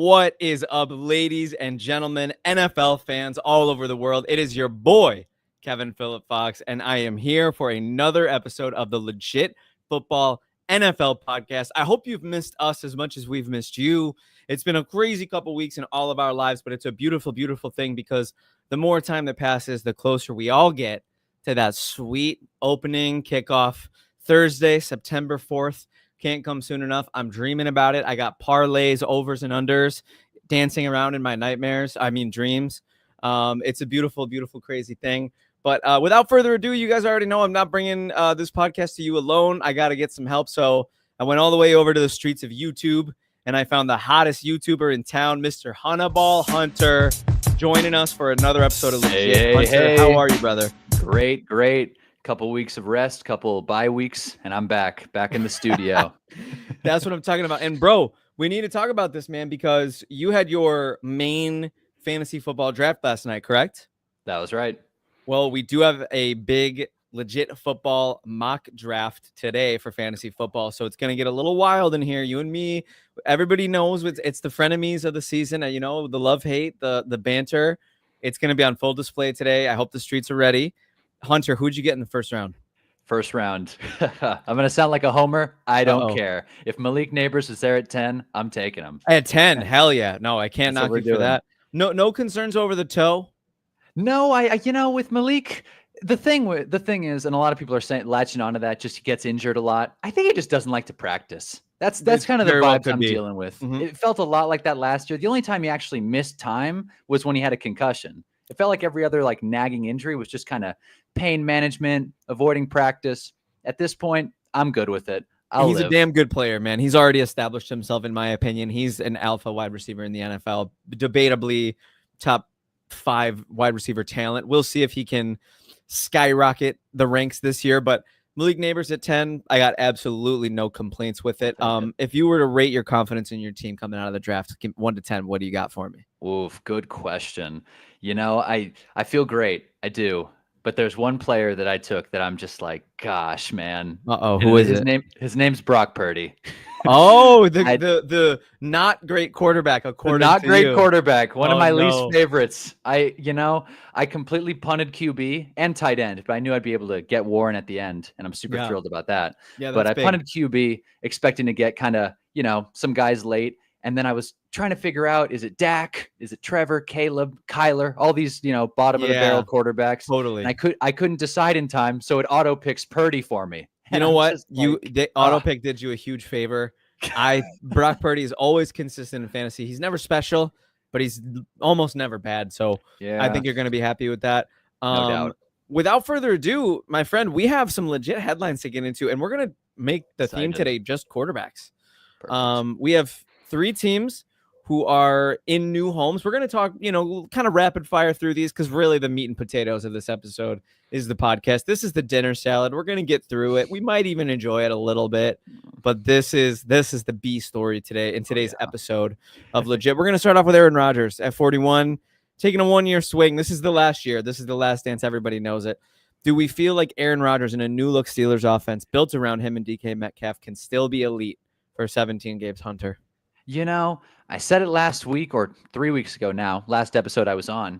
What is up, ladies and gentlemen, NFL fans all over the world? It is your boy, Kevin Phillip Fox, and I am here for another episode of the Legit Football NFL podcast. I hope you've missed us as much as we've missed you. It's been a crazy couple weeks in all of our lives, but it's a beautiful, beautiful thing because the more time that passes, the closer we all get to that sweet opening kickoff Thursday, September 4th. Can't come soon enough. I'm dreaming about it. I got parlays, overs, and unders dancing around in my dreams. It's a beautiful, beautiful, crazy thing. But without further ado, you guys already know I'm not bringing this podcast to you alone. I got to get some help. So I went all the way over to the streets of YouTube, and I found the hottest YouTuber in town, Mr. Hunnaball Hunter, joining us for another episode of Legit. Hey, Hunter, hey. how are you, brother? Great. Couple weeks of rest, couple bye weeks, and I'm back in the studio. That's what I'm talking about. And bro, we need to talk about this, man, because you had your main fantasy football draft last night, correct? That was right. Well, we do have a big legit football mock draft today for fantasy football. So it's going to get a little wild in here. You and me, everybody knows it's the frenemies of the season. You know, the love, hate, the banter. It's going to be on full display today. I hope the streets are ready. Hunter, who'd you get in the first round? First round. I'm going to sound like a homer. I don't care. If Malik Neighbors is there at 10, I'm taking him. At 10, hell yeah. No, I can't knock you for that. No concerns over the toe? No, I with Malik, the thing is, and a lot of people are saying latching onto that, just he gets injured a lot. I think he just doesn't like to practice. That's kind of the vibes I'm dealing with. Mm-hmm. It felt a lot like that last year. The only time he actually missed time was when he had a concussion. It felt like every other nagging injury was just kind of pain management, avoiding practice. At this point, I'm good with it. He's a damn good player, man. He's already established himself, in my opinion. He's an alpha wide receiver in the NFL, debatably top 5 wide receiver talent. We'll see if he can skyrocket the ranks this year, but Malik Neighbors at 10, I got absolutely no complaints with it. If you were to rate your confidence in your team coming out of the draft, 1 to 10, what do you got for me? Oof, good question. I feel great. I do. But there's one player that I took that I'm just like, gosh, man. Who is it? His name's Brock Purdy. Oh, the not great quarterback, according to you. Not great quarterback. One of my least favorites. I completely punted QB and tight end, but I knew I'd be able to get Warren at the end, and I'm super thrilled about that. Yeah, but I punted QB, expecting to get kind of, some guys late. And then I was trying to figure out, is it Dak? Is it Trevor, Caleb, Kyler? All these, bottom of the barrel quarterbacks. Totally. And I couldn't decide in time, so it auto picks Purdy for me. You know what? Auto pick did you a huge favor. Brock Purdy is always consistent in fantasy. He's never special, but he's almost never bad. So I think you're going to be happy with that. No doubt. Without further ado, my friend, we have some legit headlines to get into, and we're going to make the theme today just quarterbacks. Perfect. We have 3 teams who are in new homes. We're going to talk, kind of rapid fire through these because really the meat and potatoes of this episode is the podcast. This is the dinner salad. We're going to get through it. We might even enjoy it a little bit, but this is the B story today in today's episode of Legit. We're going to start off with Aaron Rodgers at 41, taking a 1-year swing. This is the last year. This is the last dance. Everybody knows it. Do we feel like Aaron Rodgers in a new look Steelers offense built around him and DK Metcalf can still be elite for 17 games, Hunter? I said it last week or 3 weeks ago now, last episode I was on.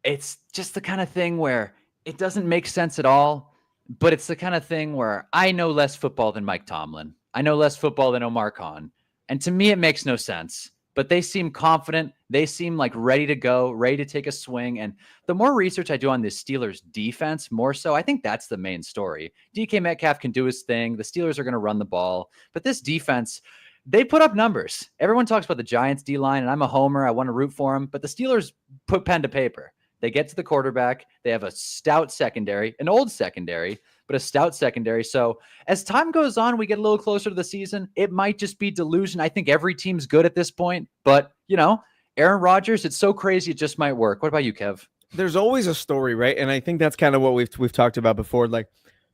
It's just the kind of thing where it doesn't make sense at all, but it's the kind of thing where I know less football than Mike Tomlin. I know less football than Omar Khan. And to me, it makes no sense. But they seem confident. They seem like ready to go, ready to take a swing. And the more research I do on this Steelers defense, more so, I think that's the main story. DK Metcalf can do his thing. The Steelers are going to run the ball. But this defense, they put up numbers. Everyone talks about the Giants D-line, and I'm a homer. I want to root for them. But the Steelers put pen to paper. They get to the quarterback. They have a stout secondary, an old secondary, but a stout secondary. So as time goes on, we get a little closer to the season. It might just be delusion. I think every team's good at this point. But, Aaron Rodgers, it's so crazy it just might work. What about you, Kev? There's always a story, right? And I think that's kind of what we've talked about before. Like,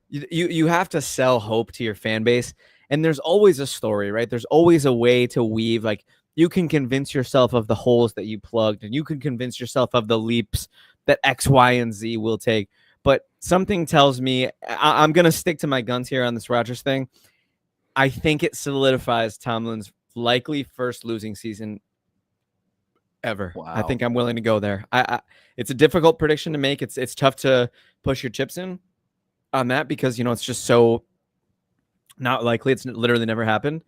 you have to sell hope to your fan base. And there's always a story, right? There's always a way to weave. Like, you can convince yourself of the holes that you plugged, and you can convince yourself of the leaps that X, Y, and Z will take. But something tells me I'm going to stick to my guns here on this Rodgers thing. I think it solidifies Tomlin's likely first losing season ever. I Wow. think I'm willing to go there. It's a difficult prediction to make. It's tough to push your chips in on that because it's just so not likely. It's literally never happened,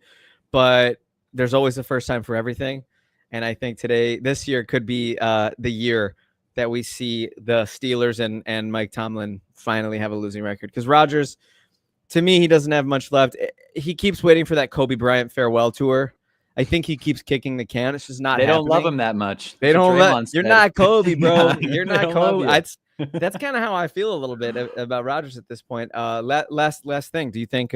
but there's always a first time for everything. And I think this year could be the year that we see the Steelers and Mike Tomlin finally have a losing record. Because Rodgers, to me, he doesn't have much left. He keeps waiting for that Kobe Bryant farewell tour. I think he keeps kicking the can. It's just not They don't love happening. him that much. They That's what don't let Draymond you're said. not Kobe, bro. Nah, You're they not don't love Kobe. you. That's kind of how I feel a little bit about Rodgers at this point. Last thing. Do you think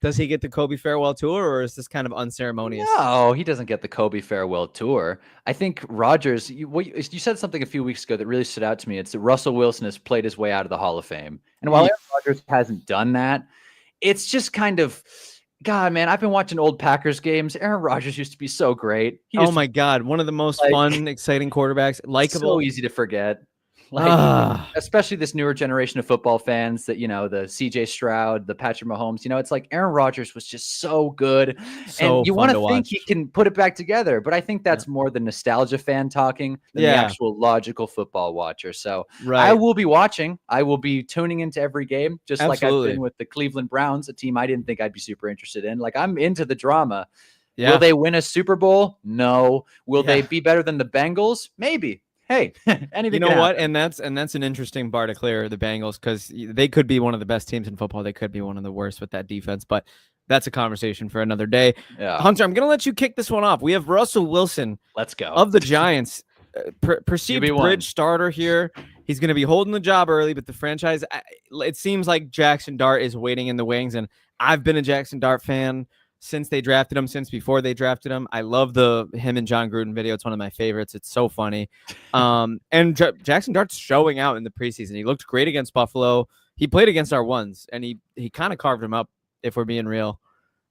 does he get the Kobe farewell tour, or is this kind of unceremonious? No, he doesn't get the Kobe farewell tour. I think Rodgers, you said something a few weeks ago that really stood out to me. It's that Russell Wilson has played his way out of the Hall of Fame. And while Aaron Rodgers hasn't done that, it's just kind of, God, man, I've been watching old Packers games. Aaron Rodgers used to be so great. Oh my God, one of the most fun, exciting quarterbacks, likable. So easy to forget. Ah. Especially this newer generation of football fans that, the CJ Stroud, the Patrick Mahomes, it's like Aaron Rodgers was just so good. So and you fun want to to think watch. he can put it back together. But I think that's more the nostalgia fan talking than the actual logical football watcher. So I will be watching. I will be tuning into every game, just like I've been with the Cleveland Browns, a team I didn't think I'd be super interested in. Like, I'm into the drama. Yeah. Will they win a Super Bowl? No. Will they be better than the Bengals? Maybe. Hey, anything. You know what? And that's an interesting bar to clear, the Bengals, because they could be one of the best teams in football. They could be one of the worst with that defense, but that's a conversation for another day. Yeah. Hunter, I'm going to let you kick this one off. We have Russell Wilson. Let's go. Of the Giants, perceived bridge starter here. He's going to be holding the job early, but the franchise, it seems like Jackson Dart is waiting in the wings, and I've been a Jackson Dart fan since they drafted him, since before they drafted him. I love him and John Gruden video. It's one of my favorites. It's so funny. And Jackson Dart's showing out in the preseason. He looked great against Buffalo. He played against our ones, and he kind of carved him up, if we're being real.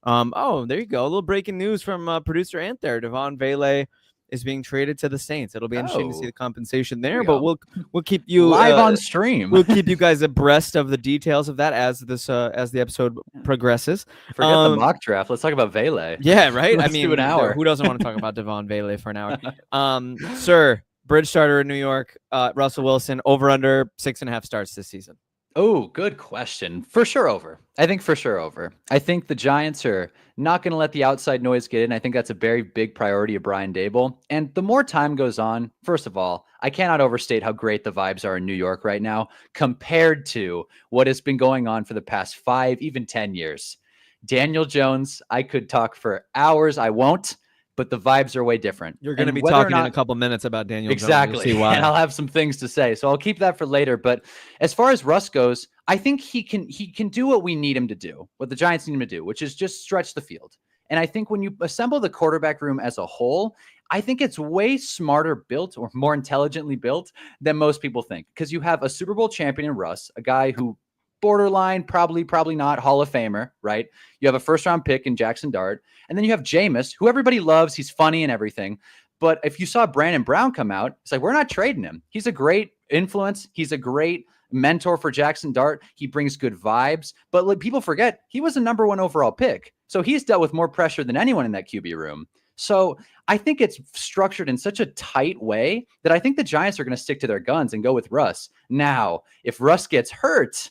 There you go. A little breaking news from producer Ant there. Devon Vele is being traded to the Saints. It'll be interesting to see the compensation there, but we'll keep you live on stream. We'll keep you guys abreast of the details of that as the episode progresses. Forget the mock draft. Let's talk about Vele. Yeah, right. Let's do an hour. Who doesn't want to talk about Devon Vele for an hour? Sir, bridge starter in New York, Russell Wilson, over under 6.5 starts this season. Oh, good question. For sure over. I think for sure over. I think the Giants are not going to let the outside noise get in. I think that's a very big priority of Brian Daboll. And the more time goes on, first of all, I cannot overstate how great the vibes are in New York right now compared to what has been going on for the past 5, even 10 years. Daniel Jones, I could talk for hours. I won't. But the vibes are way different. You're going to be talking in a couple minutes about Daniel Jones. Exactly. See why. And I'll have some things to say. So I'll keep that for later. But as far as Russ goes, I think he can do what we need him to do, what the Giants need him to do, which is just stretch the field. And I think when you assemble the quarterback room as a whole, I think it's way smarter built or more intelligently built than most people think. Because you have a Super Bowl champion in Russ, a guy who borderline, probably not Hall of Famer, right? You have a first-round pick in Jackson Dart. And then you have Jameis, who everybody loves. He's funny and everything. But if you saw Brandon Brown come out, it's like, we're not trading him. He's a great influence. He's a great mentor for Jackson Dart. He brings good vibes. But like, people forget, he was a number 1 overall pick. So he's dealt with more pressure than anyone in that QB room. So I think it's structured in such a tight way that I think the Giants are going to stick to their guns and go with Russ. Now, if Russ gets hurt,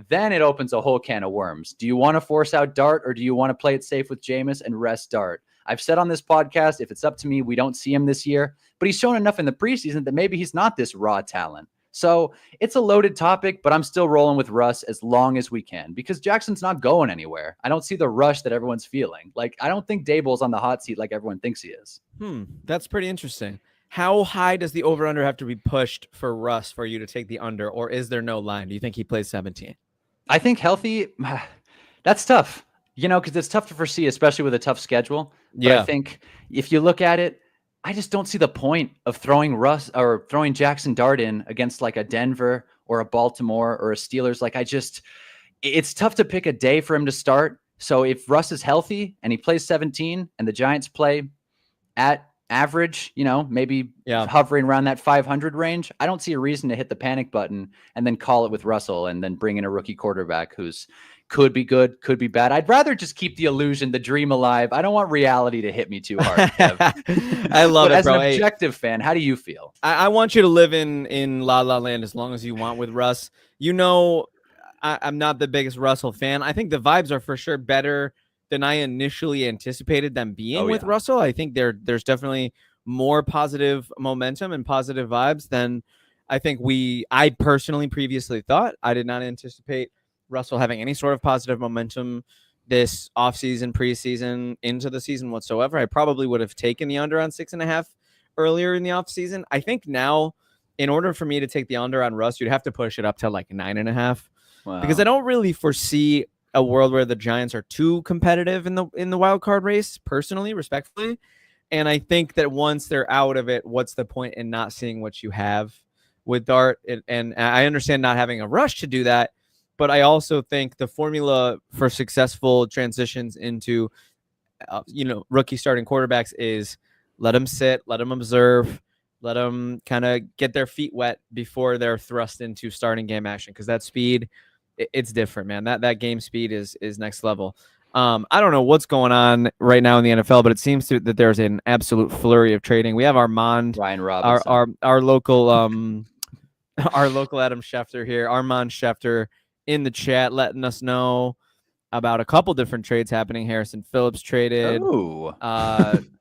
then it opens a whole can of worms. Do you want to force out Dart, or do you want to play it safe with Jameis and rest Dart? I've said on this podcast, if it's up to me, we don't see him this year, but he's shown enough in the preseason that maybe he's not this raw talent. So it's a loaded topic, but I'm still rolling with Russ as long as we can because Jackson's not going anywhere. I don't see the rush that everyone's feeling. Like, I don't think Daboll's on the hot seat like everyone thinks he is. That's pretty interesting. How high does the over-under have to be pushed for Russ for you to take the under, or is there no line? Do you think he plays 17? I think healthy, that's tough, because it's tough to foresee, especially with a tough schedule. But I think if you look at it, I just don't see the point of throwing Russ or throwing Jackson Dart in against like a Denver or a Baltimore or a Steelers. Like, it's tough to pick a day for him to start. So if Russ is healthy and he plays 17 and the Giants play at average, maybe hovering around that 500 range, I don't see a reason to hit the panic button and then call it with Russell and then bring in a rookie quarterback who's could be good, could be bad. I'd rather just keep the illusion, the dream alive. I don't want reality to hit me too hard, Kev. I love but it, as bro. an objective fan, how do you feel? I want you to live in La La Land as long as you want with Russ. I'm not the biggest Russell fan. I think the vibes are for sure better than I initially anticipated them being with Russell. I think there's definitely more positive momentum and positive vibes than I personally previously thought. I did not anticipate Russell having any sort of positive momentum this offseason, preseason, into the season whatsoever. I probably would have taken the under on 6.5 earlier in the offseason. I think now, in order for me to take the under on Russ, you'd have to push it up to like 9.5. Wow. Because I don't really foresee a world where the Giants are too competitive in the wild card race, personally, respectfully. And I think that once they're out of it, what's the point in not seeing what you have with Dart? And I understand not having a rush to do that, but I also think the formula for successful transitions into, rookie starting quarterbacks is let them sit, let them observe, let them kind of get their feet wet before they're thrust into starting game action. Because that speed, it's different, man. That game speed is next level. I don't know what's going on right now in the NFL, but it seems that there's an absolute flurry of trading. We have Armand, Ryan Robinson, our local our local Adam Schefter here, Armand Schefter, in the chat letting us know about a couple different trades happening. Harrison Phillips traded.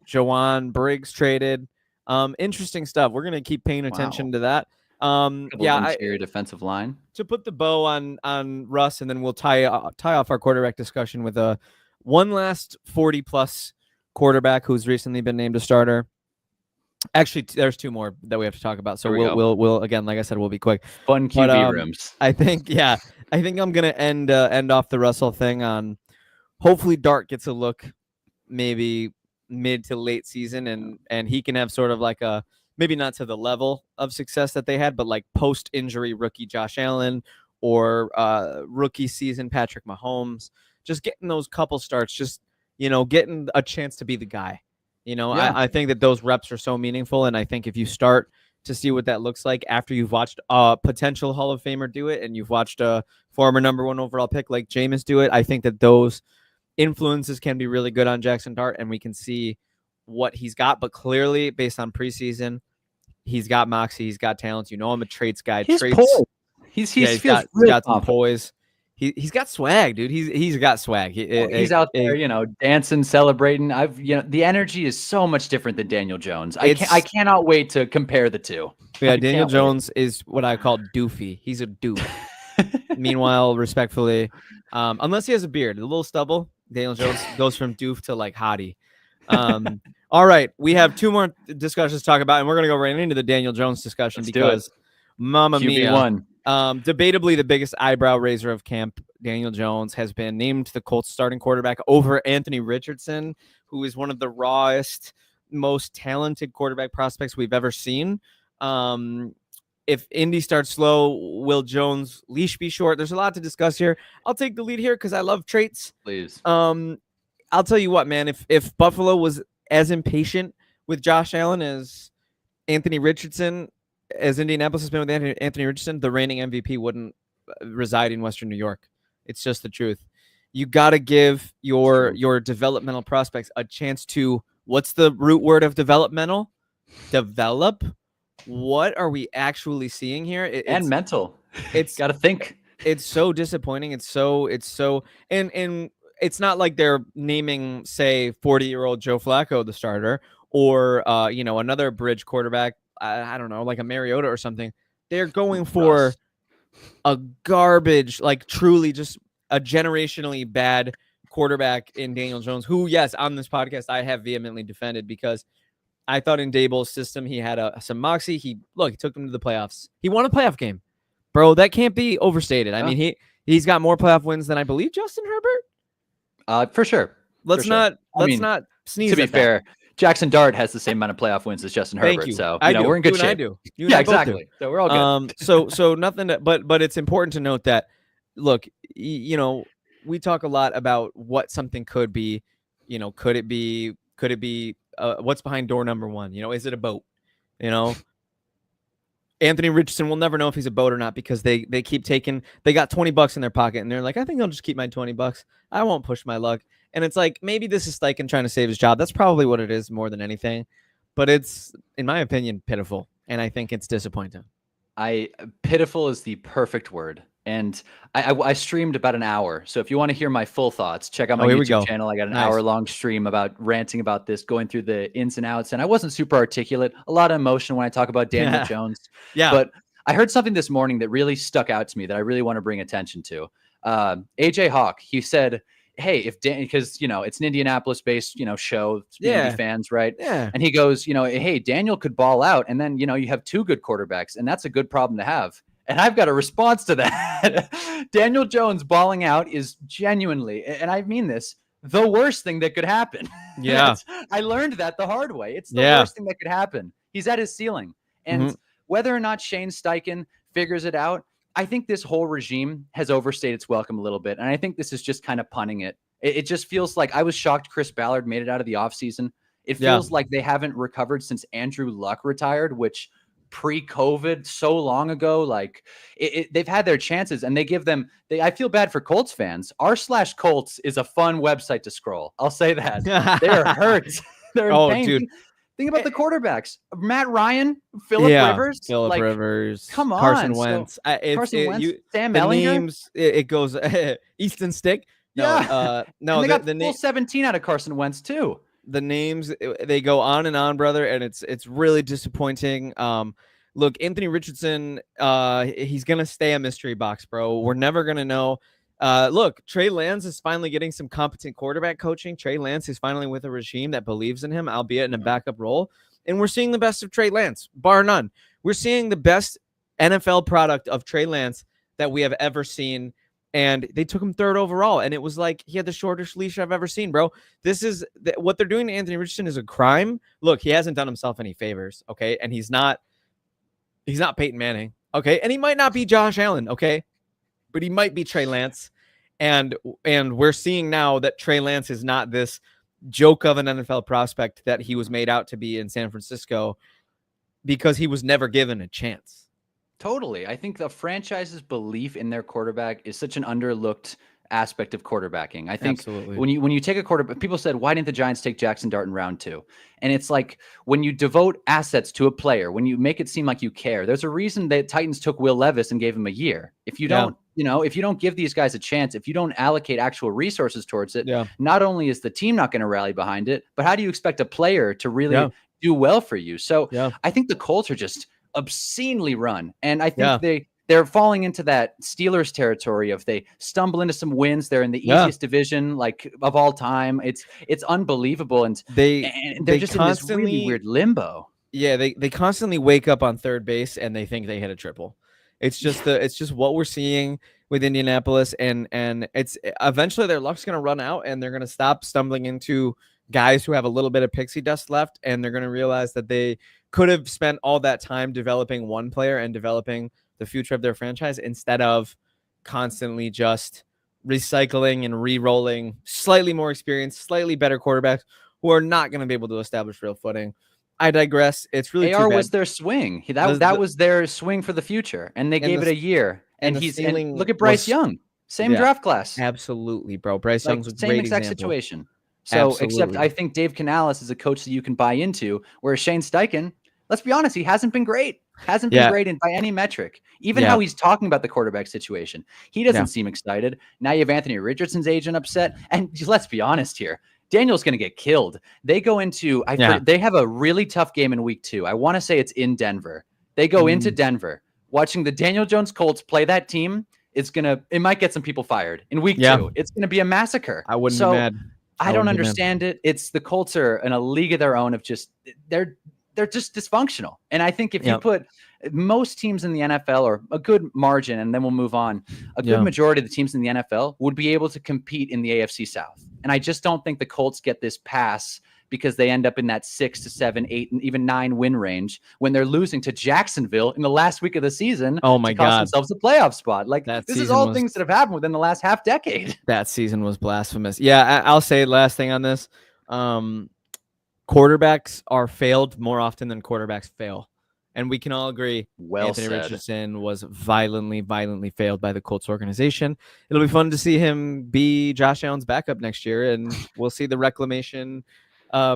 Joanne Briggs traded. Interesting stuff. We're gonna keep paying attention to that. Interior defensive line. To put the bow on Russ, and then we'll tie off our quarterback discussion with one last 40+ quarterback who's recently been named a starter. Actually, there's two more that we have to talk about. So we'll again, like I said, we'll be quick. Fun QB rooms. I think I'm gonna end off the Russell thing on hopefully Dart gets a look maybe mid to late season, and he can have sort of like a, maybe not to the level of success that they had, but like post-injury rookie Josh Allen or rookie season Patrick Mahomes, just getting those couple starts, just, getting a chance to be the guy. I think that those reps are so meaningful, and I think if you start to see what that looks like after you've watched a potential Hall of Famer do it, and you've watched a former number 1 overall pick like Jameis do it, I think that those influences can be really good on Jackson Dart, and we can see what he's got. But clearly, based on preseason, he's got moxie, he's got talent. I'm a traits guy. He's poised. He's got some poise. He's got swag, dude. He's got swag. He's out there, dancing, celebrating. The energy is so much different than Daniel Jones. I cannot wait to compare the two. Yeah, Daniel Jones is what I call doofy. He's a doof. Meanwhile, respectfully, unless he has a beard, a little stubble, Daniel Jones goes from doof to like hottie. All right, we have two more discussions to talk about, and we're going to go right into the Daniel Jones discussion. Let's because Mamma Mia, debatably the biggest eyebrow raiser of camp, Daniel Jones has been named the Colts starting quarterback over Anthony Richardson, who is one of the rawest, most talented quarterback prospects we've ever seen. If Indy starts slow, will Jones' leash be short? There's a lot to discuss here. I'll take the lead here because I love traits. Please. I'll tell you what, man. If Buffalo was as impatient with Josh Allen as Anthony Richardson, as Indianapolis has been with Anthony Richardson, the reigning MVP wouldn't reside in Western New York. It's just the truth. You got to give your developmental prospects a chance to, what's the root word of developmental? Develop. What are we actually seeing here? And mental. It's got to think. It's so disappointing. It's so, and it's not like they're naming, say, 40-year-old Joe Flacco the starter, or another bridge quarterback. I don't know, like a Mariota or something. They're going for a garbage, like truly just a generationally bad quarterback in Daniel Jones, who, yes, on this podcast I have vehemently defended because I thought in Daboll's system he had some moxie. He took them to the playoffs. He won a playoff game, bro. That can't be overstated. I mean, he's got more playoff wins than I believe Justin Herbert. For sure. Let's not sneeze. To be fair, Jackson Dart has the same amount of playoff wins as Justin Herbert. Thank you. So we're in good shape. I do. Exactly. So we're all good. So nothing. But it's important to note that, look, we talk a lot about what something could be. Could it be? What's behind door number 1? Is it a boat? Anthony Richardson, we'll never know if he's a boat or not because they keep taking. They got $20 in their pocket and they're like, I think I'll just keep my $20. I won't push my luck. And it's like maybe this is Steichen trying to save his job. That's probably what it is more than anything. But it's, in my opinion, pitiful, and I think it's disappointing. Pitiful is the perfect word. And I streamed about an hour. So if you want to hear my full thoughts, check out my YouTube channel. I got an hour-long stream about ranting about this, going through the ins and outs. And I wasn't super articulate. A lot of emotion when I talk about Daniel Jones. Yeah. But I heard something this morning that really stuck out to me that I really want to bring attention to. AJ Hawk, he said, hey, because, it's an Indianapolis-based, show, Indy fans, right? Yeah. And he goes, hey, Daniel could ball out. And then, you have two good quarterbacks. And that's a good problem to have. And I've got a response to that. Daniel Jones balling out is genuinely, and I mean this, the worst thing that could happen. Yeah. I learned that the hard way. It's the worst thing that could happen. He's at his ceiling. And whether or not Shane Steichen figures it out, I think this whole regime has overstayed its welcome a little bit. And I think this is just kind of punning it. It just feels like I was shocked Chris Ballard made it out of the offseason. It feels like they haven't recovered since Andrew Luck retired, which pre-COVID so long ago, like they've had their chances and they give them, I feel bad for Colts fans. r/Colts is a fun website to scroll. I'll say that. They're hurt. They're in pain. Dude. Think about the quarterbacks. Matt Ryan, Phillip Rivers. Phillip Rivers. Come on. Carson Wentz. Carson Wentz, Sam Ellinger. Names, it goes Easton Stick. No, no, and they got the full 17 out of Carson Wentz too. The names, they go on and on, brother, and it's really disappointing. Look, Anthony Richardson, he's gonna stay a mystery box, bro. We're never gonna know. Look, Trey Lance is finally getting some competent quarterback coaching. Trey Lance is finally with a regime that believes in him, albeit in a backup role, and we're seeing the best of Trey Lance, bar none. We're seeing the best NFL product of Trey Lance that we have ever seen. And they took him 3rd overall. And it was like he had the shortest leash I've ever seen, bro. This is what they're doing to Anthony Richardson is a crime. Look, he hasn't done himself any favors. Okay. And he's not Peyton Manning. Okay. And he might not be Josh Allen. Okay. But he might be Trey Lance. And we're seeing now that Trey Lance is not this joke of an NFL prospect that he was made out to be in San Francisco because he was never given a chance. Totally. I think the franchise's belief in their quarterback is such an underlooked aspect of quarterbacking. I think when you take a quarterback, people said, why didn't the Giants take Jackson Dart in round 2? And it's like when you devote assets to a player, when you make it seem like you care, there's a reason that Titans took Will Levis and gave him a year. If you don't, if you don't give these guys a chance, if you don't allocate actual resources towards it, not only is the team not going to rally behind it, but how do you expect a player to really do well for you? So I think the Colts are just obscenely run. And I think they're falling into that Steelers territory of they stumble into some wins. They're in the easiest division like of all time. It's unbelievable. And they're just in this really weird limbo. Yeah. They constantly wake up on third base and they think they hit a triple. It's just it's just what we're seeing with Indianapolis. And it's eventually their luck's going to run out and they're going to stop stumbling into guys who have a little bit of pixie dust left. And they're going to realize that they could have spent all that time developing one player and developing the future of their franchise instead of constantly just recycling and re-rolling slightly more experienced, slightly better quarterbacks who are not going to be able to establish real footing. I digress. It's really AR was their swing. That was their swing for the future, and they gave it a year. And look at Bryce Young, same draft class. Absolutely, bro. Bryce Young's a great same exact example. situation. So, except I think Dave Canales is a coach that you can buy into, whereas Shane Steichen, let's be honest, he hasn't been great. Hasn't been great by any metric. Even how he's talking about the quarterback situation. He doesn't seem excited. Now you have Anthony Richardson's agent upset. And let's be honest here. Daniel's going to get killed. They go into, they have a really tough game in week 2. I want to say it's in Denver. They go into Denver. Watching the Daniel Jones Colts play that team, it might get some people fired in week 2. It's going to be a massacre. I wouldn't be mad. I don't understand it. It's the Colts are in a league of their own of just, they're just dysfunctional. And I think if you put most teams in the NFL or a good margin, and then we'll move on, a good majority of the teams in the NFL would be able to compete in the AFC South. And I just don't think the Colts get this pass because they end up in that 6 to 7, 8, and even 9 win range when they're losing to Jacksonville in the last week of the season. Oh my God. Cost themselves a playoff spot. Like this is all things that have happened within the last half decade. That season was blasphemous. Yeah. I'll say last thing on this. Quarterbacks are failed more often than quarterbacks fail. And we can all agree Well Anthony said. Richardson was violently, violently failed by the Colts organization. It'll be fun to see him be Josh Allen's backup next year, and we'll see the reclamation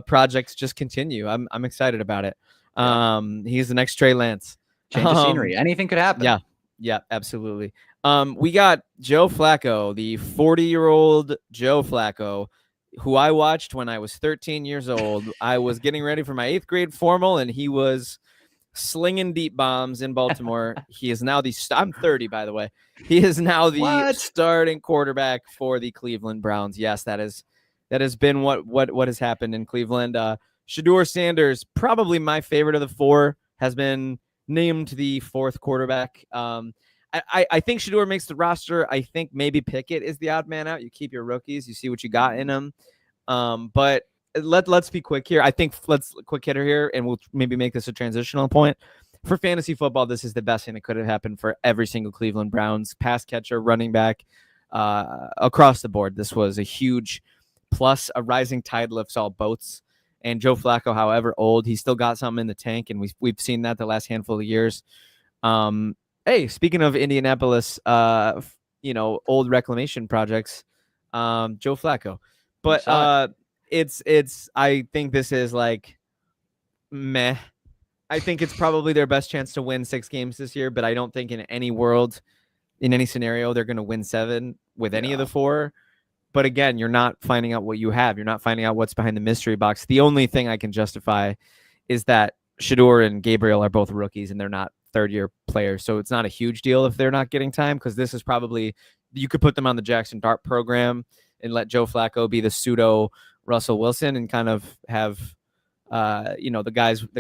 projects just continue. I'm excited about it. Yeah. He's the next Trey Lance. Change of scenery. Anything could happen. Yeah, absolutely. We got Joe Flacco, the 40-year-old Joe Flacco, who I watched when I was 13 years old. I was getting ready for my 8th grade formal, and he was slinging deep bombs in Baltimore. He is now I'm 30, by the way. He is now the starting quarterback for the Cleveland Browns. Yes, that has been what has happened in Cleveland. Shedeur Sanders, probably my favorite of the 4, has been named the 4th quarterback. I think Shedeur makes the roster. I think maybe Pickett is the odd man out. You keep your rookies. You see what you got in them. But let's be quick here. I think let's quick hitter here, and we'll maybe make this a transitional point. For fantasy football, this is the best thing that could have happened for every single Cleveland Browns pass catcher, running back, across the board. This was a huge plus. A rising tide lifts all boats. And Joe Flacco, however old, he's still got something in the tank, and we've seen that the last handful of years. Hey, speaking of Indianapolis, old reclamation projects, Joe Flacco. But it's I think this is like meh. I think it's probably their best chance to win 6 games this year, but I don't think in any world, in any scenario, they're going to win 7 with any of the 4. But again, you're not finding out what you have. You're not finding out what's behind the mystery box. The only thing I can justify is that Shedeur and Gabriel are both rookies and they're not third-year players. So it's not a huge deal if they're not getting time, because this is probably, you could put them on the Jackson Dart program and let Joe Flacco be the pseudo Russell Wilson and kind of have, the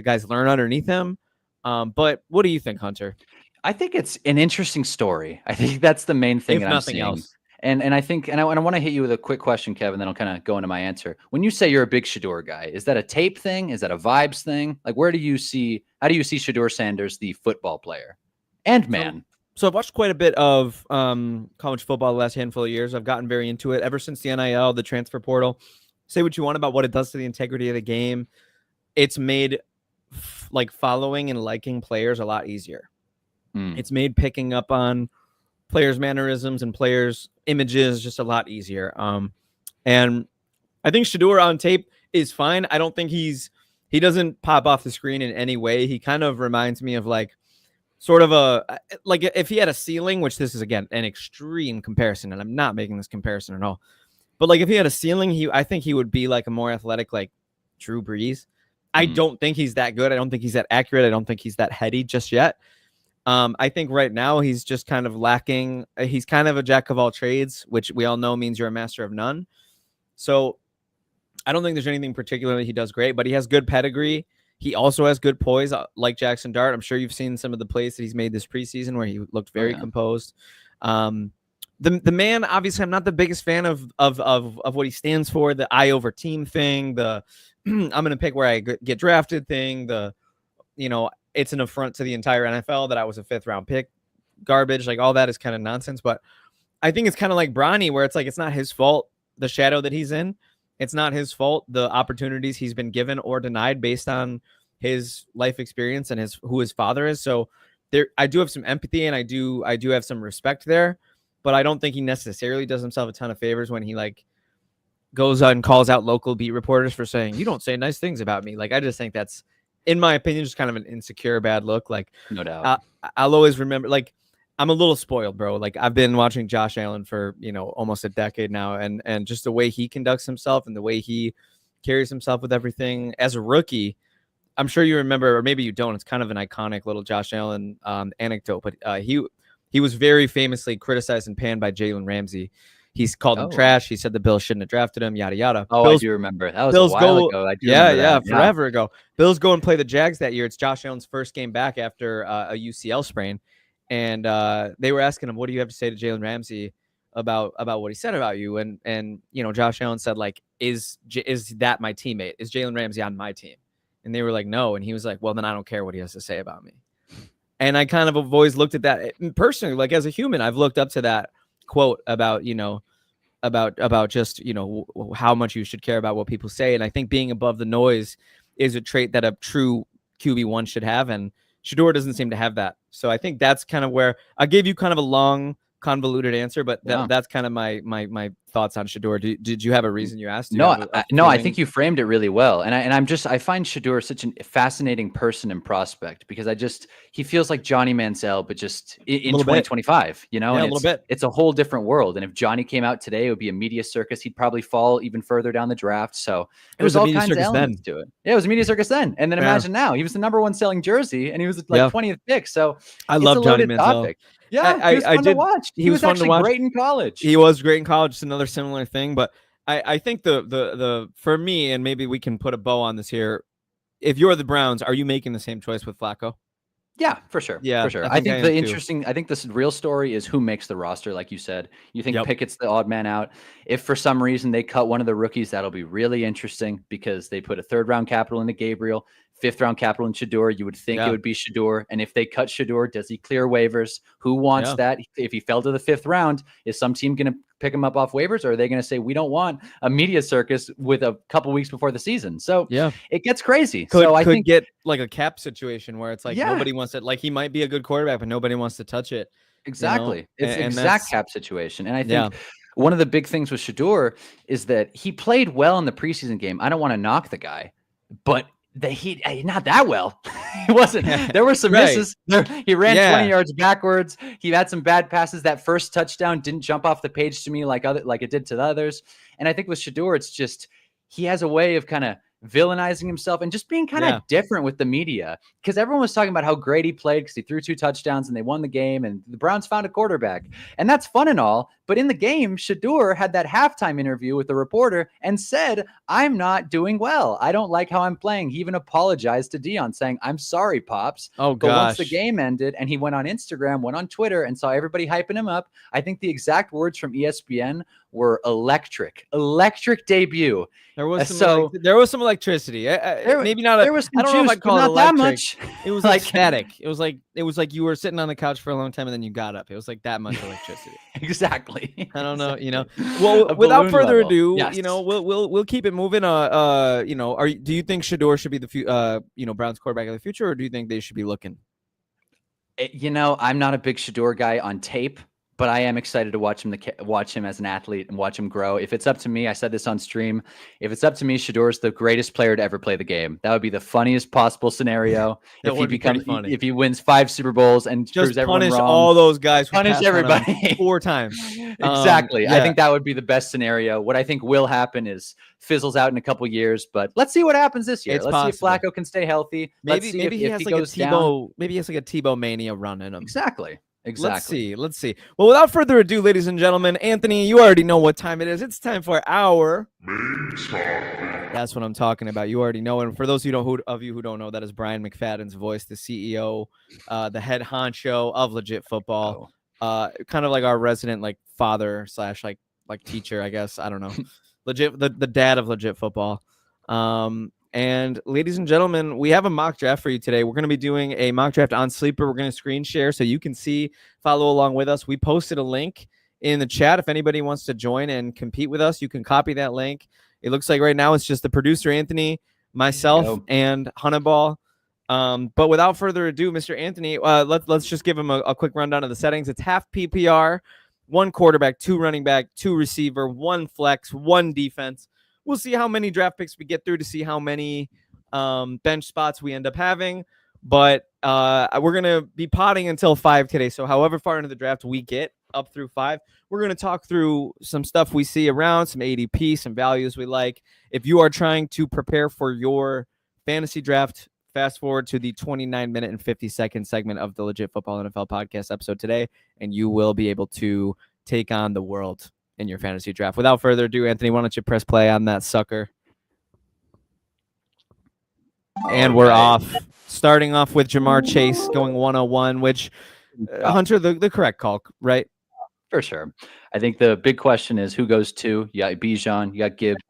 guys learn underneath him. But what do you think, Hunter? I think it's an interesting story. I think that's the main thing that I'm seeing. Else. And I think, and I want to hit you with a quick question, Kevin, then I'll kind of go into my answer. When you say you're a big Shedeur guy, is that a tape thing? Is that a vibes thing? Like, how do you see Shedeur Sanders, the football player and man? So I've watched quite a bit of college football the last handful of years. I've gotten very into it ever since the NIL, the transfer portal. Say what you want about what it does to the integrity of the game. It's made following and liking players a lot easier. It's made picking up on players' mannerisms and players' images just a lot easier. And I think Shedeur on tape is fine. I don't think he doesn't pop off the screen in any way. He kind of reminds me of sort of if he had a ceiling, which this is again an extreme comparison, and I'm not making this comparison at all. But if he had a ceiling, I think he would be a more athletic Drew Brees. I don't think he's that good. I don't think he's that accurate. I don't think he's that heady just yet. I think right now he's just kind of lacking. He's kind of a jack of all trades, which we all know means you're a master of none. So I don't think there's anything particularly he does great, but he has good pedigree. He also has good poise, like Jackson Dart. I'm sure you've seen some of the plays that he's made this preseason where he looked very composed. The man, obviously, I'm not the biggest fan of what he stands for. The I over team thing, the I'm going to pick where I get drafted thing, it's an affront to the entire NFL that I was a 5th round pick, garbage, all that is kind of nonsense. But I think it's kind of like Bronny, where it's not his fault, the shadow that he's in. It's not his fault, the opportunities he's been given or denied based on his life experience and who his father is. So I do have some empathy and I do have some respect there, but I don't think he necessarily does himself a ton of favors when he goes out and calls out local beat reporters for saying, you don't say nice things about me. I just think that's, in my opinion, just kind of an insecure, bad look. No doubt. I'll always remember, I'm a little spoiled, bro. I've been watching Josh Allen for, almost a decade now. And just the way he conducts himself and the way he carries himself with everything as a rookie, I'm sure you remember, or maybe you don't. It's kind of an iconic little Josh Allen anecdote, but he was very famously criticized and panned by Jalen Ramsey. He's called him trash. He said the Bills shouldn't have drafted him, yada, yada. I do remember. That was a while ago. I do remember that. Forever ago. Bills go and play the Jags that year. It's Josh Allen's first game back after a UCL sprain. And they were asking him, what do you have to say to Jalen Ramsey about what he said about you? And Josh Allen said, is that my teammate? Is Jalen Ramsey on my team? And they were like, no. And he was like, well, then I don't care what he has to say about me. And I kind of have always looked at that personally, as a human, I've looked up to that quote about, about just, how much you should care about what people say. And I think being above the noise is a trait that a true QB1 should have. And Shador doesn't seem to have that. So I think that's kind of where I gave you kind of a long, convoluted answer, but that's kind of my thoughts on Shador. Did you have a reason you asked? No, I think you framed it really well. And I find Shador such a fascinating person and prospect because he feels like Johnny Manziel, but just in 2025, you know, and a little bit. It's a whole different world. And if Johnny came out today, it would be a media circus. He'd probably fall even further down the draft. So it was all kinds of elements to it. Yeah, it was a media circus then. And then imagine now, he was the #1 selling jersey and he was like 20th pick. So I love Johnny Manziel. Topic. Yeah, he was fun to watch. He was actually great in college. He was great in college. It's another similar thing, but I think the for me, and maybe we can put a bow on this here. If you're the Browns, are you making the same choice with Flacco? Yeah, for sure. Yeah, for sure. I think the real story is who makes the roster, like you said. You think Pickett's the odd man out. If for some reason they cut one of the rookies, that'll be really interesting because they put a 3rd-round capital into Gabriel, 5th-round capital in Shador. You would think it would be Shador. And if they cut Shador, does he clear waivers? Who wants that? If he fell to the 5th round, is some team going to pick him up off waivers, or are they going to say we don't want a media circus with a couple weeks before the season? So it gets crazy. I think get like a cap situation where it's like nobody wants it. Like he might be a good quarterback, but nobody wants to touch it. Exactly. You know? It's an exact cap situation. And I think one of the big things with Shador is that he played well in the preseason game. I don't want to knock the guy, but he not that well. He wasn't. There were some misses. He ran 20 yards backwards. He had some bad passes. That first touchdown didn't jump off the page to me like it did to the others. And I think with Shador, it's just he has a way of kind of villainizing himself and just being kind of different with the media, because everyone was talking about how great he played because he threw 2 touchdowns and they won the game and the Browns found a quarterback, and that's fun and all. But in the game, Shador had that halftime interview with the reporter and said, "I'm not doing well. I don't like how I'm playing." He even apologized to Dion saying, "I'm sorry, Pops." But once the game ended and he went on Instagram, went on Twitter and saw everybody hyping him up, I think the exact words from ESPN were electric debut. There was some electricity. Maybe not. There was some I don't know if I'd call it not electric. That much. It was like static. It was like you were sitting on the couch for a long time and then you got up. It was like that much electricity. Exactly. I don't know. You know. Well, without further ado, you know, we'll keep it moving. You know, do you think Shador should be the Browns quarterback of the future, or do you think they should be looking? You know, I'm not a big Shador guy on tape, but I am excited to watch him as an athlete and watch him grow. If it's up to me, I said this on stream, if it's up to me, Shador's the greatest player to ever play the game. That would be the funniest possible scenario. If he wins 5 Super Bowls and just proves everyone punish wrong, all those guys, punish everybody 4 times. Exactly. I think that would be the best scenario. What I think will happen is fizzles out in a couple years, but let's see what happens this year. Let's see if Flacco can stay healthy. Maybe he has like a Tebow. Maybe he has like a Tebow mania run in him. Exactly. Let's see. Well, without further ado, ladies and gentlemen, Anthony, you already know what time it is. It's time for our That's what I'm talking about. You already know. And for those of you who don't know, that is Brian McFadden's voice, the CEO, the head honcho of Legit Football. Kind of like our resident like father / like teacher, I guess. I don't know. Legit, the dad of Legit Football. And ladies and gentlemen, we have a mock draft for you today. We're going to be doing a mock draft on Sleeper. We're going to screen share so you can follow along with us. We posted a link in the chat. If anybody wants to join and compete with us, you can copy that link. It looks like right now it's just the producer, Anthony, myself, and Honeyball. But without further ado, Mr. Anthony, let's just give him a quick rundown of the settings. It's half PPR, 1 quarterback, 2 running back, 2 receiver, 1 flex, 1 defense. We'll see how many draft picks we get through to see how many bench spots we end up having. But we're going to be potting until 5 today. So however far into the draft we get up through 5, we're going to talk through some stuff we see around, some ADP, some values we like. If you are trying to prepare for your fantasy draft, fast forward to the 29-minute and 50-second segment of the Legit Football NFL podcast episode today, and you will be able to take on the world in your fantasy draft. Without further ado, Anthony, why don't you press play on that sucker? And we're off. Starting off with Jamar Chase going 101, which Hunter, the correct call, right? For sure. I think the big question is who goes 2. You got Bijan, you got Gibbs,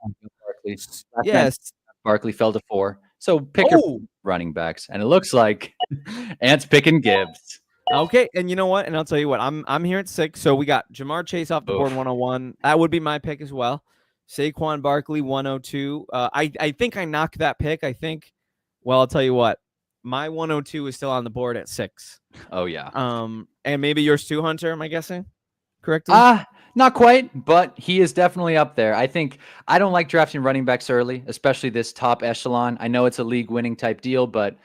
Barkley. Yes. Barkley fell to 4. So pick your running backs. And it looks like Ant's picking Gibbs. Okay, and you know what? And I'll tell you what, I'm here at 6. So we got Jamar Chase off the board 101. That would be my pick as well. Saquon Barkley 102. I think I knocked that pick. Well, I'll tell you what. my 102 is still on the board at 6. Oh yeah. And maybe yours too, Hunter. Am I guessing correctly? Not quite, but he is definitely up there. I think I don't like drafting running backs early, especially this top echelon. I know it's a league winning type deal, but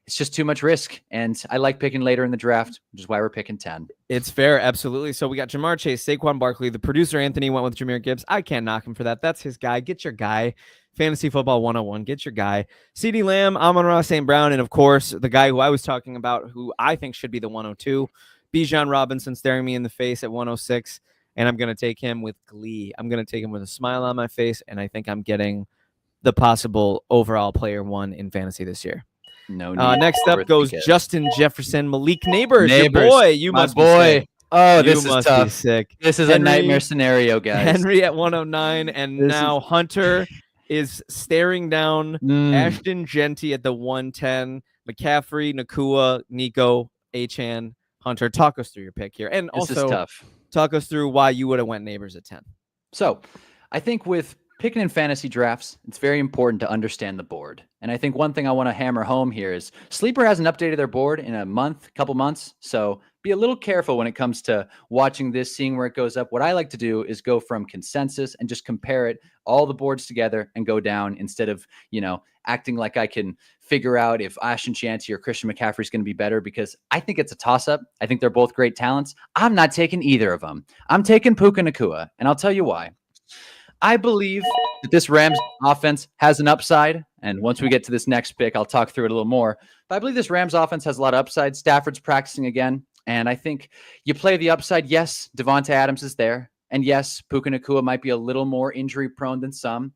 it's just too much risk. And I like picking later in the draft, which is why we're picking 10. It's fair, absolutely. So we got Jamar Chase, Saquon Barkley. The producer Anthony went with Jahmyr Gibbs. I can't knock him for that. That's his guy. Get your guy. Fantasy Football 101. Get your guy. CeeDee Lamb, Amon-Ra St. Brown, and of course, the guy who I was talking about, who I think should be the 102, Bijan Robinson, staring me in the face at 106. And I'm going to take him with glee. I'm going to take him with a smile on my face, and I think I'm getting the possible overall player 1 in fantasy this year. No need. Next up goes Justin Jefferson, Malik Neighbors. Your boy. You my must boy. Be sick. Oh, You this is must tough. Be sick. This is a nightmare scenario, guys. Henry at 109, and now Hunter is staring down Ashton Genty at the 110. McCaffrey, Nakua, Nico, Achane, Hunter. Talk us through your pick here, and This is also tough. talk us through why you would have went Neighbors at 10. So I think with picking in fantasy drafts, it's very important to understand the board. And I think one thing I want to hammer home here is Sleeper hasn't updated their board in a couple months. So be a little careful when it comes to watching this, seeing where it goes up. What I like to do is go from consensus and just compare it, all the boards together, and go down instead of, acting like I can figure out if Ashton Chanty or Christian McCaffrey is going to be better, because I think it's a toss-up. I think they're both great talents. I'm not taking either of them. I'm taking Puka Nacua, and I'll tell you why. I believe that this Rams offense has an upside, and once we get to this next pick, I'll talk through it a little more. But I believe this Rams offense has a lot of upside. Stafford's practicing again, and I think you play the upside. Yes, Devonta Adams is there, and yes, Puka Nacua might be a little more injury-prone than some,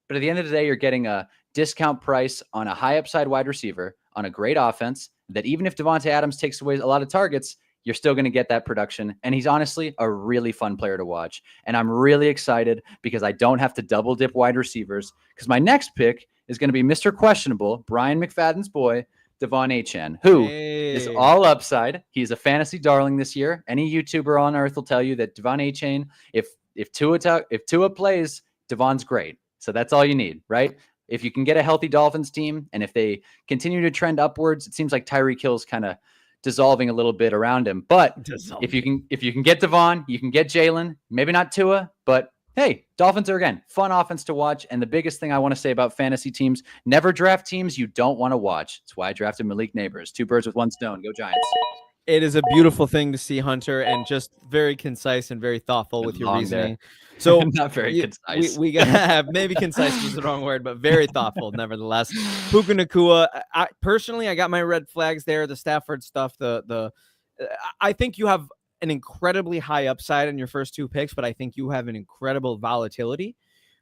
but at the end of the day, you're getting a discount price on a high-upside wide receiver on a great offense that even if Devonta Adams takes away a lot of targets, you're still going to get that production. And he's honestly a really fun player to watch. And I'm really excited because I don't have to double dip wide receivers, because my next pick is going to be Mr. Questionable, Brian McFadden's boy, Devon Achane, who is all upside. He's a fantasy darling this year. Any YouTuber on earth will tell you that Devon Achane, if Tua plays, Devon's great. So that's all you need, right? If you can get a healthy Dolphins team, and if they continue to trend upwards, it seems like Tyreek Hill's kind of dissolving a little bit around him. But if you can get Devon, you can get Jalen, maybe not Tua, but hey, Dolphins are, again, fun offense to watch. And the biggest thing I want to say about fantasy teams, never draft teams you don't want to watch. That's why I drafted Malik Neighbors. 2 birds with 1 stone. Go Giants. It is a beautiful thing to see, Hunter, and just very concise and very thoughtful with your reasoning. So not very concise. We got maybe concise is the wrong word, but very thoughtful nevertheless. Puka Nacua, I personally got my red flags there. The Stafford stuff, I think you have an incredibly high upside in your first 2 picks, but I think you have an incredible volatility.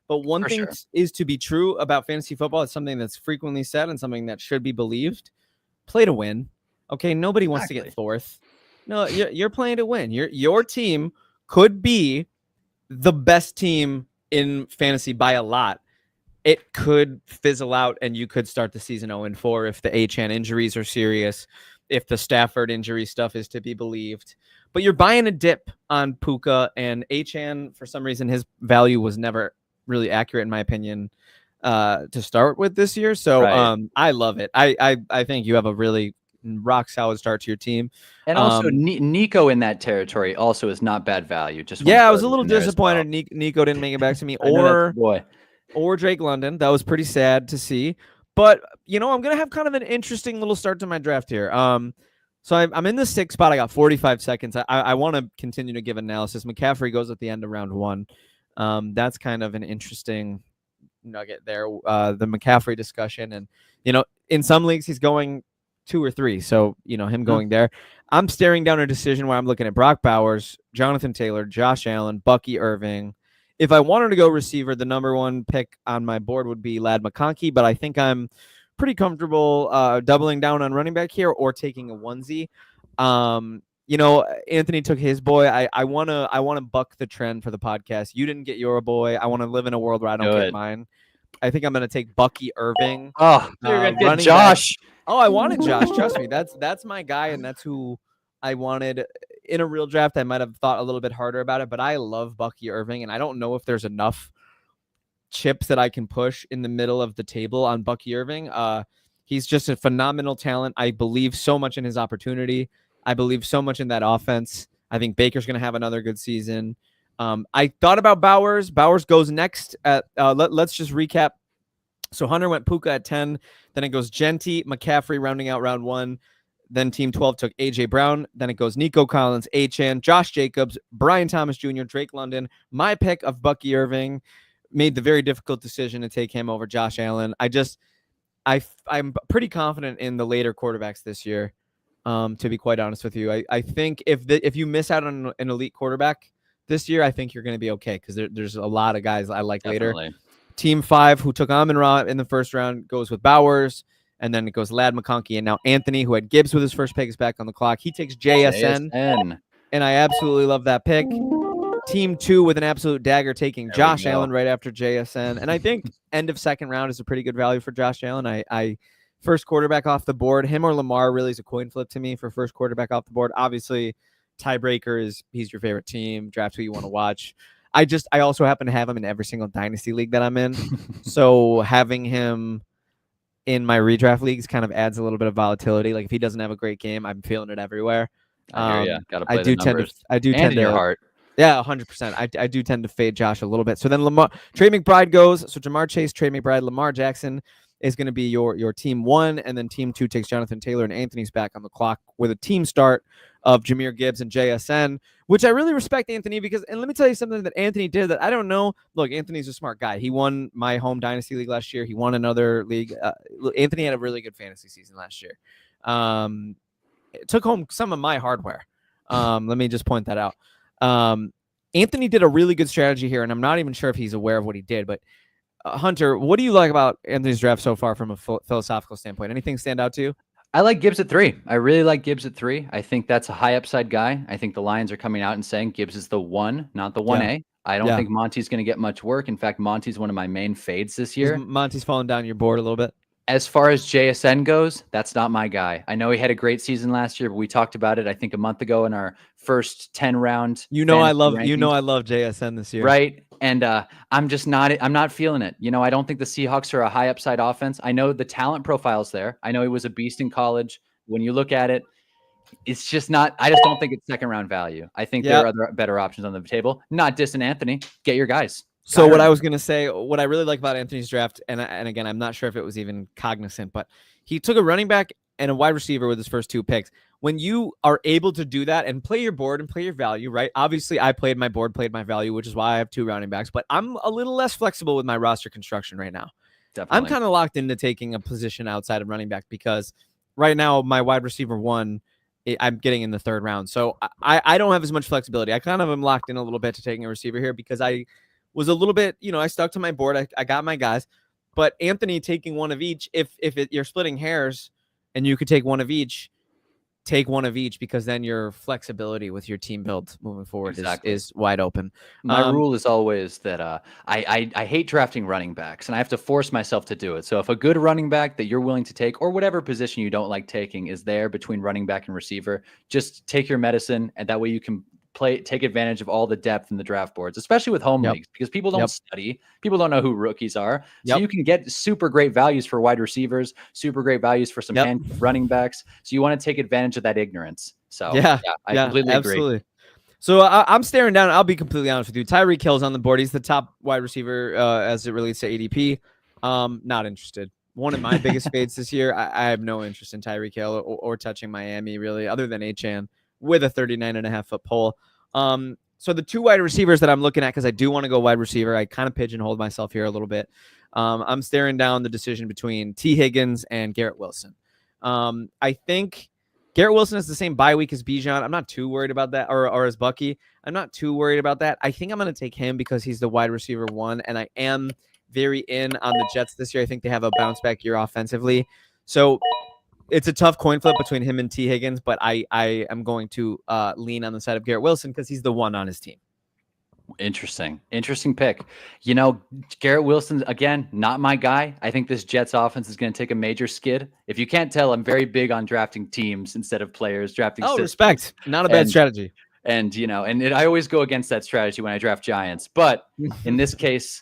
But one thing is to be true about fantasy football. It's something that's frequently said and something that should be believed. Play to win. Okay, nobody wants to get 4th. No, you're playing to win. Your team could be the best team in fantasy by a lot. It could fizzle out, and you could start the season 0-4 if the Achane injuries are serious, if the Stafford injury stuff is to be believed. But you're buying a dip on Puka, and Achane, for some reason, his value was never really accurate, in my opinion, to start with this year. So I love it. I think you have a really rock solid start to your team. And also Nico in that territory also is not bad value. I was a little disappointed Nico didn't make it back to me, or Drake London. That was pretty sad to see. But I'm gonna have kind of an interesting little start to my draft here. So I'm in the 6th spot. I got 45 seconds. I want to continue to give analysis. McCaffrey goes at the end of round 1. That's kind of an interesting nugget there. The McCaffrey discussion, and in some leagues he's going 2 or 3. So, him going there. I'm staring down a decision where I'm looking at Brock Bowers, Jonathan Taylor, Josh Allen, Bucky Irving. If I wanted to go receiver, the number 1 pick on my board would be Ladd McConkey, but I think I'm pretty comfortable doubling down on running back here or taking a onesie. Anthony took his boy. I wanna buck the trend for the podcast. You didn't get your boy. I want to live in a world where I don't get mine. I think I'm gonna take Bucky Irving. Oh, you're gonna get Josh. Back. Oh, I wanted Josh. Trust me, that's my guy, and that's who I wanted in a real draft. I might have thought a little bit harder about it, but I love Bucky Irving, and I don't know if there's enough chips that I can push in the middle of the table on Bucky Irving. He's just a phenomenal talent. I believe so much in his opportunity. I believe so much in that offense. I think Baker's going to have another good season. I thought about Bowers. Bowers goes next at let's just recap. So Hunter went Puka at 10. Then it goes Genty, McCaffrey rounding out round 1. Then team 12 took A.J. Brown. Then it goes Nico Collins, Achane, Josh Jacobs, Brian Thomas Jr., Drake London. My pick of Bucky Irving made the very difficult decision to take him over Josh Allen. I'm pretty confident in the later quarterbacks this year, to be quite honest with you. I think if you miss out on an elite quarterback this year, I think you're going to be okay because there's a lot of guys I like Definitely. later. Team 5, who took Amon-Ra in the first round, goes with Bowers. And then it goes Lad McConkey. And now Anthony, who had Gibbs with his first pick, is back on the clock. He takes JSN. And I absolutely love that pick. Team 2 with an absolute dagger taking Josh Allen right after JSN. And I think end of second round is a pretty good value for Josh Allen. I first quarterback off the board. Him or Lamar really is a coin flip to me for first quarterback off the board. Obviously, tiebreaker is he's your favorite team. Draft who you want to watch. I also happen to have him in every single dynasty league that I'm in. So having him in my redraft leagues kind of adds a little bit of volatility. Like if he doesn't have a great game, I'm feeling it everywhere. I hear you. Gotta play the numbers. I do tend to your heart. Yeah, 100%. I do tend to fade Josh a little bit. So then Trey McBride goes. So Jamar Chase, Trey McBride, Lamar Jackson is going to be your team 1, and then team 2 takes Jonathan Taylor, and Anthony's back on the clock with a team start of Jahmyr Gibbs and JSN, which I really respect Anthony because, and let me tell you something that Anthony did that I don't know. Look, Anthony's a smart guy. He won my home dynasty league last year. He won another league. Anthony had a really good fantasy season last year. Took home some of my hardware. Let me just point that out. Anthony did a really good strategy here, and I'm not even sure if he's aware of what he did, but Hunter, what do you like about Anthony's draft so far from a philosophical standpoint? Anything stand out to you? I like Gibbs at 3. I really like Gibbs at 3. I think that's a high upside guy. I think the Lions are coming out and saying Gibbs is the 1, not the 1A. Yeah. I don't think Monty's going to get much work. In fact, Monty's one of my main fades this year. Monty's falling down your board a little bit. As far as JSN goes, that's not my guy. I know he had a great season last year, but we talked about it, I think, a month ago in our first 10 round. I love JSN this year. Right. And I'm not feeling it. I don't think the Seahawks are a high upside offense. I know the talent profile's there. I know he was a beast in college. When you look at it, it's just not, I just don't think it's second round value. I think there are other better options on the table. Not dissing Anthony. Get your guys. So what I was going to say, what I really like about Anthony's draft, and again, I'm not sure if it was even cognizant, but he took a running back and a wide receiver with his first 2 picks. When you are able to do that and play your board and play your value, right? Obviously, I played my board, played my value, which is why I have 2 running backs, but I'm a little less flexible with my roster construction right now. Definitely. I'm kind of locked into taking a position outside of running back because right now my wide receiver 1, I'm getting in the 3rd round. So I don't have as much flexibility. I kind of am locked in a little bit to taking a receiver here because I was a little bit, I stuck to my board. I got my guys, but Anthony taking one of each, if you're splitting hairs and you could take one of each, take one of each because then your flexibility with your team build moving forward is wide open. My rule is always that I hate drafting running backs and I have to force myself to do it. So if a good running back that you're willing to take or whatever position you don't like taking is there between running back and receiver, just take your medicine and that way you can take advantage of all the depth in the draft boards, especially with home leagues, because people don't study. People don't know who rookies are. So you can get super great values for wide receivers, super great values for some running backs. So you want to take advantage of that ignorance. So I completely agree. So I'm staring down. I'll be completely honest with you. Tyreek Hill's on the board. He's the top wide receiver as it relates to ADP. Not interested. One of my biggest fades this year. I have no interest in Tyreek Hill or touching Miami really, other than Achane with a 39.5-foot pole. So the 2 wide receivers that I'm looking at, because I do want to go wide receiver, I kind of pigeonholed myself here a little bit. I'm staring down the decision between T. Higgins and Garrett Wilson. I think Garrett Wilson has the same bye week as Bijan. I'm not too worried about that, or as Bucky. I'm not too worried about that. I think I'm going to take him because he's the wide receiver 1, and I am very in on the Jets this year. I think they have a bounce back year offensively. So it's a tough coin flip between him and T. Higgins, but I am going to lean on the side of Garrett Wilson because he's the 1 on his team. Interesting pick. Garrett Wilson, again, not my guy. I think this Jets offense is going to take a major skid. If you can't tell, I'm very big on drafting teams instead of players, drafting systems. Respect. Not a bad strategy. And, I always go against that strategy when I draft Giants. But in this case,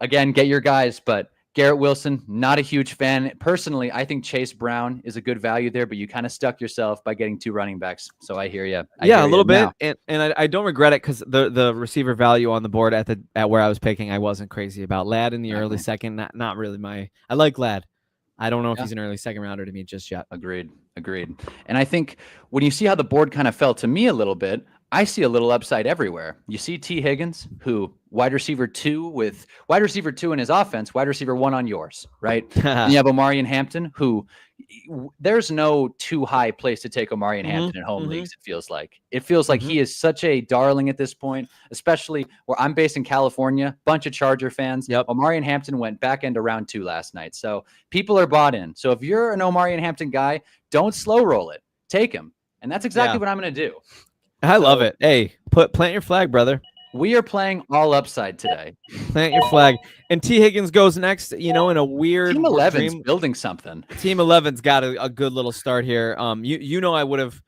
again, get your guys, but Garrett Wilson, not a huge fan. Personally, I think Chase Brown is a good value there, but you kind of stuck yourself by getting 2 running backs. So I hear you. Yeah, a little bit, and I don't regret it because the receiver value on the board at where I was picking, I wasn't crazy about. Ladd in the early second, not really my. I like Ladd. I don't know if he's an early second rounder to me just yet. Agreed. And I think when you see how the board kind of fell to me a little bit, I see a little upside everywhere. You see T. Higgins, who wide receiver 2 in his offense, wide receiver 1 on yours, right? And you have Omarion Hampton, who there's no too high place to take Omarion Hampton in home leagues. It feels like he is such a darling at this point, especially where I'm based in California, bunch of Charger fans. Yep. Omarion Hampton went back end of round 2 last night. So people are bought in. So if you're an Omarion Hampton guy, don't slow roll it. Take him. And that's exactly what I'm going to do. I love it. Hey, plant your flag, brother. We are playing all upside today. Plant your flag. And T. Higgins goes next, in a weird Team 11's building something. Team 11's got a good little start here. I would have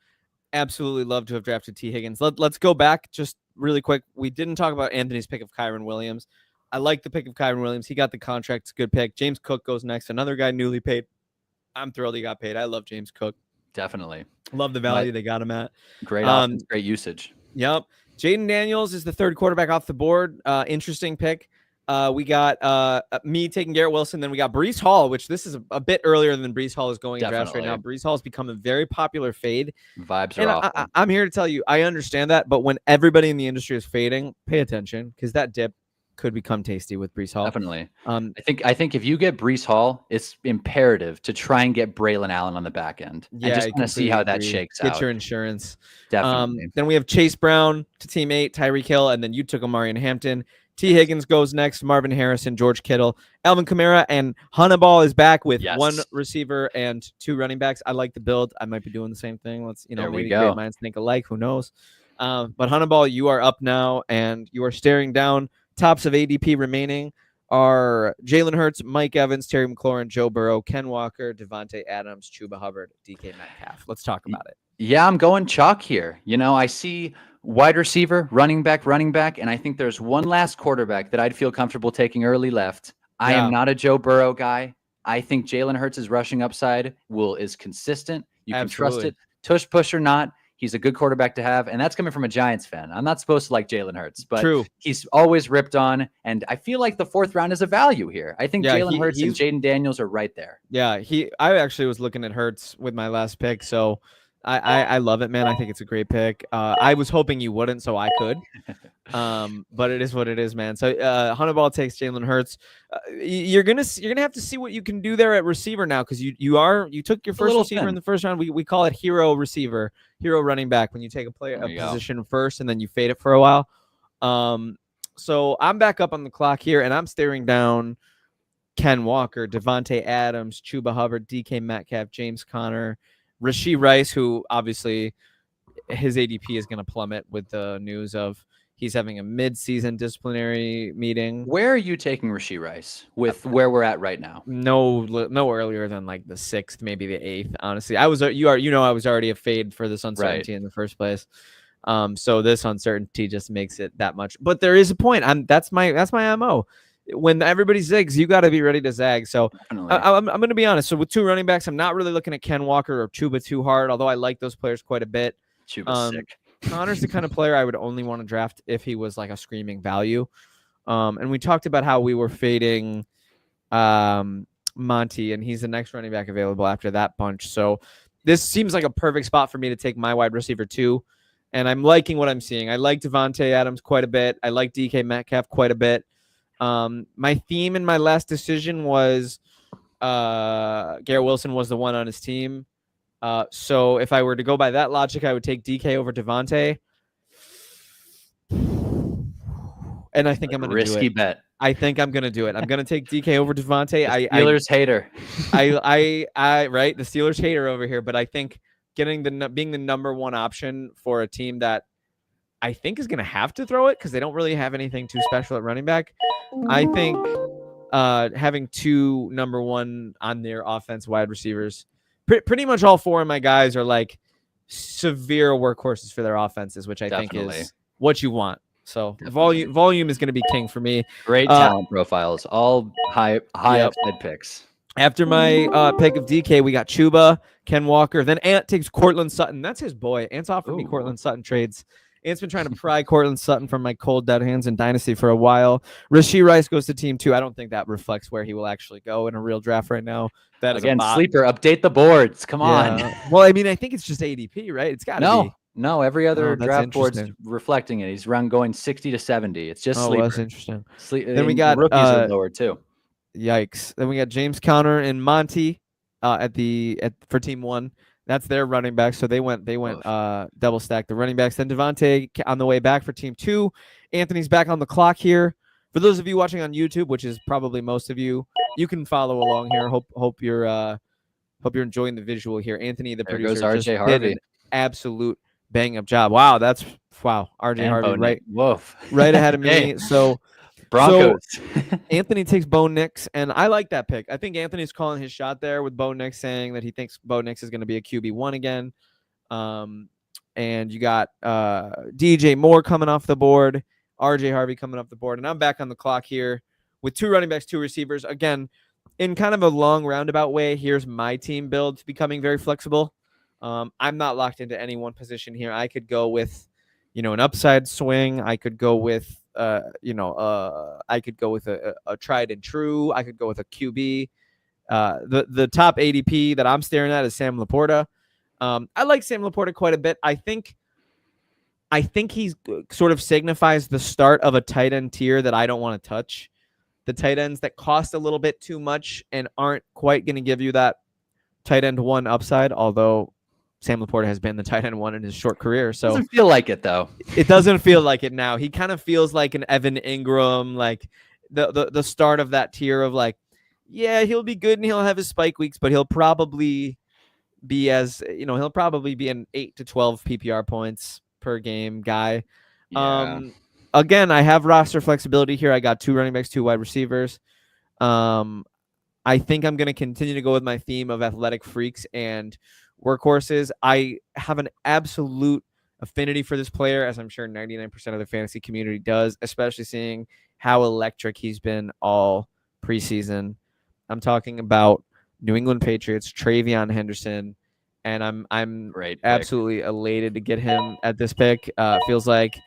absolutely loved to have drafted T. Higgins. Let's go back just really quick. We didn't talk about Anthony's pick of Kyron Williams. I like the pick of Kyron Williams. He got the contract. It's a good pick. James Cook goes next. Another guy newly paid. I'm thrilled he got paid. I love James Cook. Definitely. Love the value they got him at. Great offense, great usage. Yep. Jaden Daniels is the third quarterback off the board. Interesting pick. We got me taking Garrett Wilson. Then we got Breece Hall, which this is a bit earlier than Breece Hall is going in drafts right now. Breece Hall has become a very popular fade. Vibes are off. I'm here to tell you, I understand that, but when everybody in the industry is fading, pay attention because that dip could become tasty with Breece Hall. Definitely. I think if you get Breece Hall, it's imperative to try and get Braylon Allen on the back end. Yeah, and just kind of see how that shakes out. Get your insurance. Definitely. Then we have Chase Brown to team 8, Tyreek Hill, and then you took Omarion Hampton. T. Higgins goes next, Marvin Harrison, George Kittle, Alvin Kamara, and Hannibal is back with 1 receiver and 2 running backs. I like the build. I might be doing the same thing. Maybe great minds think alike. Who knows? But Hannibal, you are up now, and you are staring down. Tops of ADP remaining are Jalen Hurts, Mike Evans, Terry McLaurin, Joe Burrow, Ken Walker, Devontae Adams, Chuba Hubbard, DK Metcalf. Let's talk about it. Yeah, I'm going chalk here. I see wide receiver, running back, and I think there's one last quarterback that I'd feel comfortable taking early left. I am not a Joe Burrow guy. I think Jalen Hurts' rushing upside is consistent. You can trust it. Tush push or not. He's a good quarterback to have, and that's coming from a Giants fan. I'm not supposed to like Jalen Hurts, but he's always ripped on, and I feel like the 4th round is a value here. I think Jalen Hurts and Jaden Daniels are right there. Yeah, I actually was looking at Hurts with my last pick, so I love it, man. I think it's a great pick. I was hoping you wouldn't, so I could. But it is what it is, man. So Hannibal takes Jalen Hurts. You're gonna have to see what you can do there at receiver now, because you took your first receiver in the first round. We call it hero receiver, hero running back, when you take a position first and then you fade it for a while. So I'm back up on the clock here, and I'm staring down Ken Walker, Devontae Adams, Chuba Hubbard, DK Metcalf, James Conner, Rashee Rice, who obviously his ADP is going to plummet with the news of he's having a mid-season disciplinary meeting. Where are you taking Rashee Rice with where we're at right now? No earlier than like the 6th, maybe the 8th. Honestly, I was already a fade for this uncertainty in the first place. So this uncertainty just makes it that much. But there is a point. That's my MO. When everybody zigs, you got to be ready to zag. So I'm going to be honest. So with 2 running backs, I'm not really looking at Ken Walker or Chuba too hard, although I like those players quite a bit. Chuba's sick. Connor's the kind of player I would only want to draft if he was like a screaming value. And we talked about how we were fading Monty, and he's the next running back available after that bunch. So this seems like a perfect spot for me to take my wide receiver 2. And I'm liking what I'm seeing. I like Devontae Adams quite a bit. I like DK Metcalf quite a bit. My theme in my last decision was Garrett Wilson was the one on his team. So if I were to go by that logic, I would take DK over Devontae. And I think I'm going to do it. Risky bet. I think I'm going to do it. I'm going to take DK over Devontae. Steelers hater. Right. The Steelers hater over here. But I think being the number 1 option for a team that I think is going to have to throw it because they don't really have anything too special at running back. I think having 2 number 1 on their offense wide receivers, pretty much all 4 of my guys are like severe workhorses for their offenses, which I think is what you want. So Definitely. volume is going to be king for me. Great talent profiles, all high Yep. upside picks. After my pick of DK, we got Chuba, Ken Walker. Then Ant takes Cortland Sutton. That's his boy. Ant's offered me Cortland Sutton trades. Ant's been trying to pry Cortland Sutton from my cold dead hands in Dynasty for a while. Rashee Rice goes to team 2. I don't think that reflects where he will actually go in a real draft right now. That is again, sleeper. Update the boards. Come on. Well, I mean, I think it's just ADP, right? It's got to be. No, every other draft board's reflecting it. He's going 60 to 70. It's just sleeper. That's interesting. Then we got rookies are lower too. Yikes. Then we got James Conner and Monty for team 1. That's their running back. So they went double stack the running backs. Then Devontae on the way back for team 2. Anthony's back on the clock here. For those of you watching on YouTube, which is probably most of you, you can follow along here. Hope you're enjoying the visual here. Anthony, the producer, goes RJ Harvey. Did an absolute bang up job. Wow, RJ Harvey right ahead of me. Hey. So Broncos. Anthony takes Bo Nix, and I like that pick. I think Anthony's calling his shot there with Bo Nix, saying that he thinks Bo Nix is going to be a QB1 again. And you got DJ Moore coming off the board, RJ Harvey coming off the board, and I'm back on the clock here with 2 running backs, 2 receivers. Again, in kind of a long roundabout way, here's my team build becoming very flexible. I'm not locked into any one position here. I could go with, an upside swing. I could go with I could go with a tried and true. I could go with a QB. The top ADP that I'm staring at is Sam Laporta. I like Sam Laporta quite a bit. I think he's sort of signifies the start of a tight end tier that I don't want to touch. The tight ends that cost a little bit too much and aren't quite going to give you that tight end 1 upside, although Sam Laporta has been the tight end 1 in his short career. So doesn't feel like it though. It doesn't feel like it now. He kind of feels like an Evan Ingram, like the start of that tier of like, yeah, he'll be good and he'll have his spike weeks, but he'll probably be an 8 to 12 PPR points per game guy. Yeah. Again, I have roster flexibility here. I got 2 running backs, 2 wide receivers. I think I'm going to continue to go with my theme of athletic freaks and workhorses. I have an absolute affinity for this player, as I'm sure 99% of the fantasy community does, especially seeing how electric he's been all preseason. I'm talking about New England Patriots, Travion Henderson, and I'm absolutely elated to get him at this pick. Feels like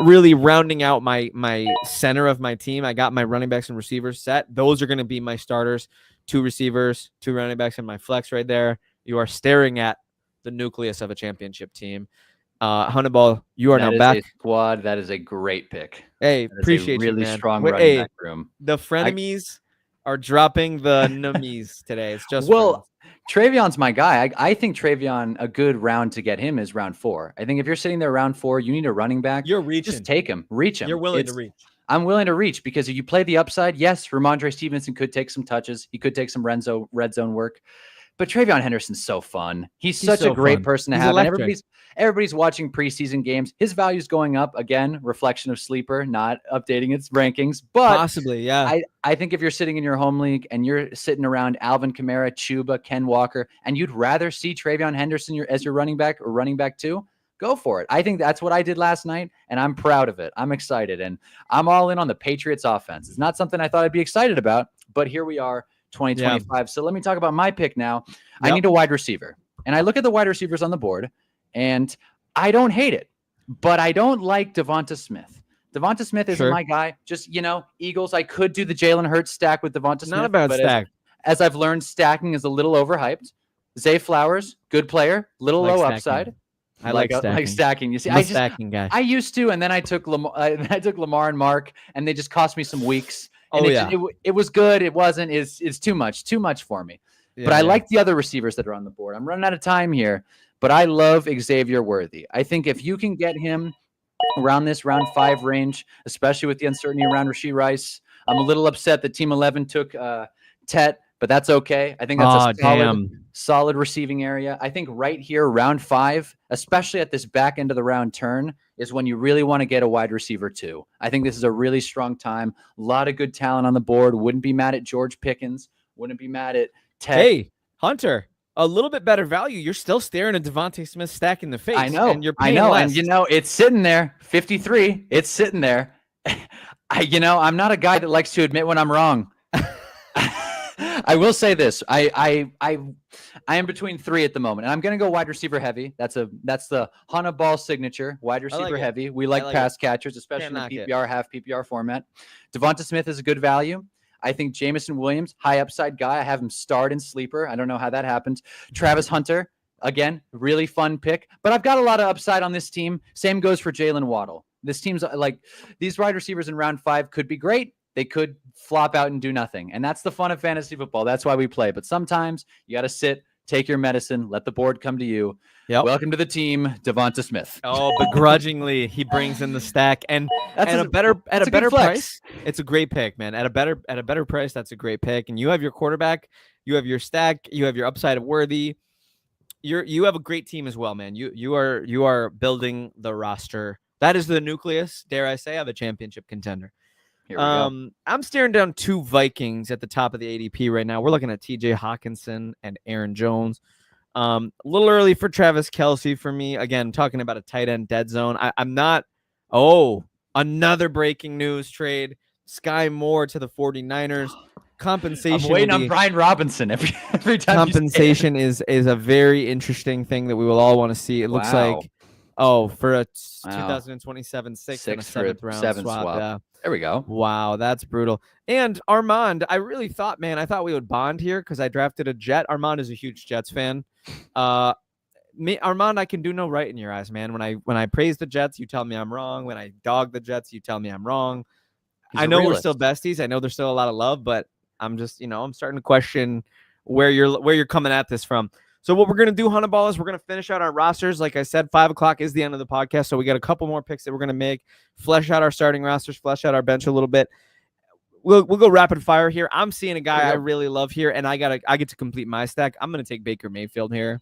really rounding out my center of my team. I got my running backs and receivers set. Those are going to be my starters, 2 receivers, 2 running backs, and my flex right there. You are staring at the nucleus of a championship team. Honeyball, you are now back. Squad. That is a great pick. Hey, appreciate you, man. Really strong running back room. The frenemies are dropping the nummies today. It's just Travion's my guy. I think Travion, a good round to get him is round 4. I think if you're sitting there round 4, you need a running back. You're reaching. Just take him. Reach him. You're willing to reach. I'm willing to reach because if you play the upside, yes, Ramondre Stevenson could take some touches. He could take some red zone work. But Travion Henderson's so fun. He's such a great person to have. And everybody's watching preseason games. His value's going up. Again, reflection of Sleeper, not updating its rankings. But possibly, yeah. I think if you're sitting in your home league and you're sitting around Alvin Kamara, Chuba, Ken Walker, and you'd rather see Travion Henderson as your running back or running back 2, go for it. I think that's what I did last night, and I'm proud of it. I'm excited, and I'm all in on the Patriots offense. It's not something I thought I'd be excited about, but here we are. 2025. Yeah. So let me talk about my pick now. Yep. I need a wide receiver. And I look at the wide receivers on the board, and I don't hate it, but I don't like Devonta Smith. Devonta Smith isn't my guy. Just, Eagles, I could do the Jalen Hurts stack with Devonta Smith. Not a bad stack. As I've learned, stacking is a little overhyped. Zay Flowers, good player, little low stacking. Upside. I like stacking. You see, I'm a stacking guy. I used to, and then I took Lamar and Mark, and they just cost me some weeks. It was good. It wasn't. It's too much for me. Yeah, but I like the other receivers that are on the board. I'm running out of time here, but I love Xavier Worthy. I think if you can get him around this round 5 range, especially with the uncertainty around Rashee Rice, I'm a little upset that Team 11 took Tet, but that's okay. I think that's a solid receiving area. I think right here, round 5, especially at this back end of the round turn, is when you really want to get a wide receiver 2. I think this is a really strong time. A lot of good talent on the board. Wouldn't be mad at George Pickens. Wouldn't be mad at Ted. Hey, Hunter. a little bit better value, you're still staring a Devontae Smith stack in the face. I know. And you're paying less. And it's sitting there, 53. It's sitting there. I'm not a guy that likes to admit when I'm wrong. I will say this. I am between 3 at the moment, and I'm going to go wide receiver heavy. That's the Hunter Ball signature, wide receiver heavy. We like pass catchers, especially in the PPR, half PPR format. Devonta Smith is a good value. I think Jameson Williams, high upside guy. I have him starred in sleeper. I don't know how that happens. Travis Hunter, again, really fun pick. But I've got a lot of upside on this team. Same goes for Jalen Waddle. This team's like these wide receivers in round 5 could be great. They could flop out and do nothing. And that's the fun of fantasy football. That's why we play. But sometimes you got to sit, take your medicine, let the board come to you. Yep. Welcome to the team, Devonta Smith. Oh, begrudgingly, he brings in the stack. And at a better price, it's a great pick, man. At a better price, that's a great pick. And you have your quarterback, you have your stack, you have your upside of Worthy. You have a great team as well, man. You are building the roster. That is the nucleus, dare I say, of a championship contender. Here we go. I'm staring down 2 Vikings at the top of the ADP right now. We're looking at TJ Hawkinson and Aaron Jones. A little early for Travis Kelce for me. Again, talking about a tight end dead zone. I'm not. Oh, another breaking news trade. Sky Moore to the 49ers. Compensation. I'm waiting on Brian Robinson every time. Compensation is a very interesting thing that we will all want to see. It looks like. Oh, for a 2027 6th and a 7th round swap. Yeah. There we go. Wow, that's brutal. And Armand, I really thought, I thought we would bond here because I drafted a Jet. Armand is a huge Jets fan. Armand, I can do no right in your eyes, man. When I praise the Jets, you tell me I'm wrong. When I dog the Jets, you tell me I'm wrong. I know we're still besties. I know there's still a lot of love, but I'm just, I'm starting to question where you're coming at this from. So what we're going to do, Honeyball, is we're going to finish out our rosters. Like I said, 5 o'clock is the end of the podcast. So we got a couple more picks that we're going to make, flesh out our starting rosters, flesh out our bench a little bit. We'll go rapid fire here. I'm seeing a guy I really love here, and I get to complete my stack. I'm going to take Baker Mayfield here.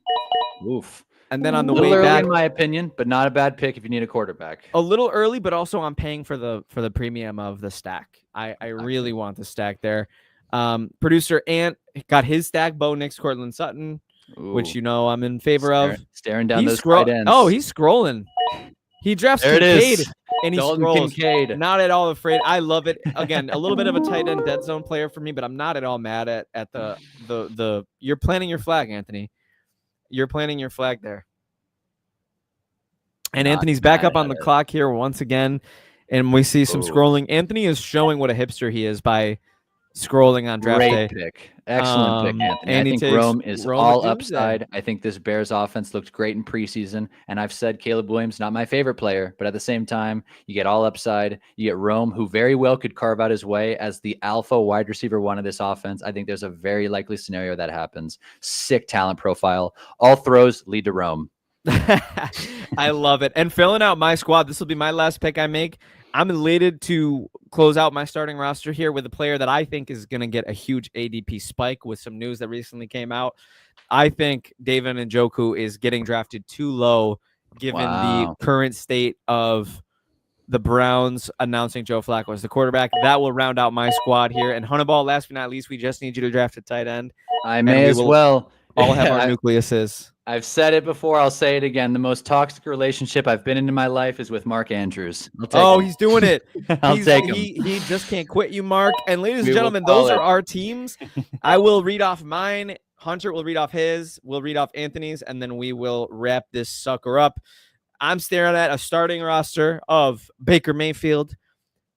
Oof. And then on the way back, in my opinion, but not a bad pick if you need a quarterback. A little early, but also I'm paying for the premium of the stack. I really want the stack there. Producer Ant got his stack, Bo Nix, Cortland Sutton. Ooh. Which I'm in favor of. Staring down those tight ends. Oh, he's scrolling. He drafts Kincaid, and he scrolls. Kincaid. Not at all afraid. I love it. Again, a little bit of a tight end dead zone player for me, but I'm not at all mad at the. You're planting your flag, Anthony. You're planting your flag there. And Anthony's back up on the clock here once again, and we see some scrolling. Anthony is showing what a hipster he is by scrolling on draft day. Pick. Excellent pick, Anthony. I think Rome is all upside. I think this Bears offense looked great in preseason. And I've said Caleb Williams, not my favorite player, but at the same time, you get all upside. You get Rome, who very well could carve out his way as the alpha wide receiver 1 of this offense. I think there's a very likely scenario that happens. Sick talent profile. All throws lead to Rome. I love it. And filling out my squad, this will be my last pick I make. I'm elated to close out my starting roster here with a player that I think is going to get a huge ADP spike with some news that recently came out. I think David Njoku is getting drafted too low given the current state of the Browns announcing Joe Flacco as the quarterback. That will round out my squad here. And Honeyball, last but not least, we just need you to draft a tight end. I may as well. All have our nucleuses. I've said it before. I'll say it again. The most toxic relationship I've been in my life is with Mark Andrews. He's doing it. I'll take him. He just can't quit you, Mark. And ladies and gentlemen, those are our teams. I will read off mine. Hunter will read off his. We'll read off Anthony's, and then we will wrap this sucker up. I'm staring at a starting roster of Baker Mayfield,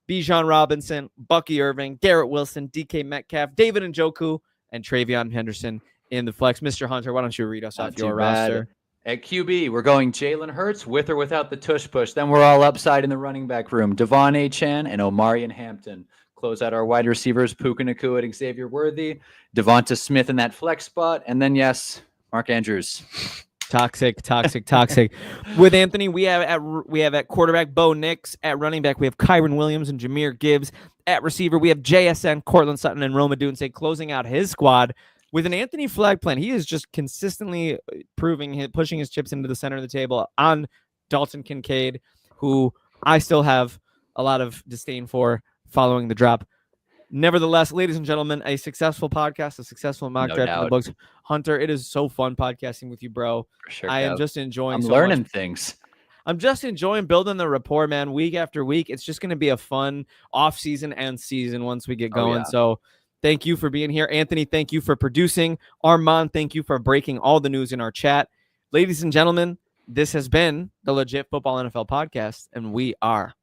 Bijan Robinson, Bucky Irving, Garrett Wilson, DK Metcalf, David Njoku, and Travion Henderson in the flex. Mr. Hunter, why don't you read us off your roster? At QB, we're going Jalen Hurts with or without the tush push. Then we're all upside in the running back room. Devon A. Chan and Omarion Hampton. Close out our wide receivers, Puka Nacua and Xavier Worthy. Devonta Smith in that flex spot. And then, yes, Mark Andrews. Toxic. With Anthony, we have at quarterback Bo Nix. At running back, we have Kyron Williams and Jahmyr Gibbs. At receiver, we have JSN, Cortland Sutton, and Rome Odunze closing out his squad with an Anthony flag plan. He is just consistently pushing his chips into the center of the table on Dalton Kincaid, who I still have a lot of disdain for following the drop. Nevertheless, ladies and gentlemen, a successful podcast, a successful mock No draft in the doubt. books. Hunter, it is so fun podcasting with you, bro. For sure, I am Kev. just enjoying I'm so learning much. things. I'm just enjoying building the rapport, man, week after week. It's just going to be a fun off season and season once we get going. Yeah. So thank you for being here. Anthony, thank you for producing. Armand, thank you for breaking all the news in our chat. Ladies and gentlemen, this has been the Legit Football NFL Podcast, and we are